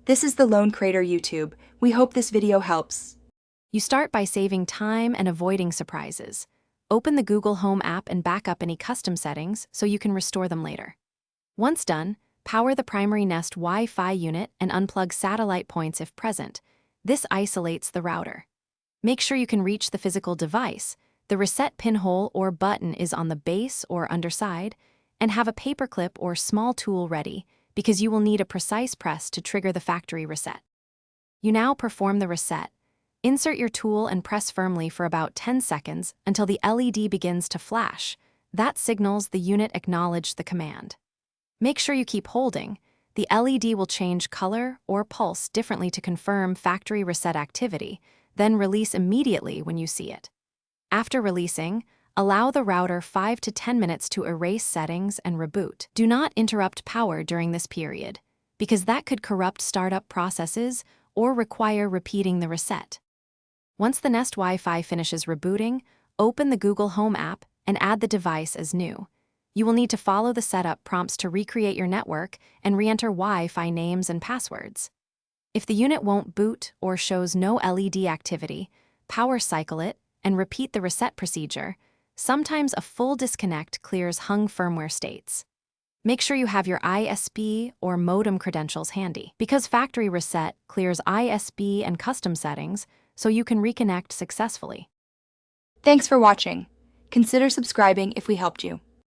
This is the Lone Crater YouTube. We hope this video helps. You start by saving time and avoiding surprises. Open the Google Home app and back up any custom settings so you can restore them later. Once done, power the primary Nest Wi-Fi unit and unplug satellite points if present. This isolates the router. Make sure you can reach the physical device. The reset pinhole or button is on the base or underside, and have a paperclip or small tool ready because you will need a precise press to trigger the factory reset. You now perform the reset. Insert your tool and press firmly for about 10 seconds until the LED begins to flash. That signals the unit acknowledged the command. Make sure you keep holding. The LED will change color or pulse differently to confirm factory reset activity, then release immediately when you see it. After releasing, allow the router 5 to 10 minutes to erase settings and reboot. Do not interrupt power during this period, because that could corrupt startup processes or require repeating the reset. Once the Nest Wi-Fi finishes rebooting, open the Google Home app and add the device as new. You will need to follow the setup prompts to recreate your network and re-enter Wi-Fi names and passwords. If the unit won't boot or shows no LED activity, power cycle it and repeat the reset procedure. Sometimes a full disconnect clears hung firmware states. Make sure you have your ISP or modem credentials handy, because factory reset clears ISP and custom settings so you can reconnect successfully. Thanks for watching. Consider subscribing if we helped you.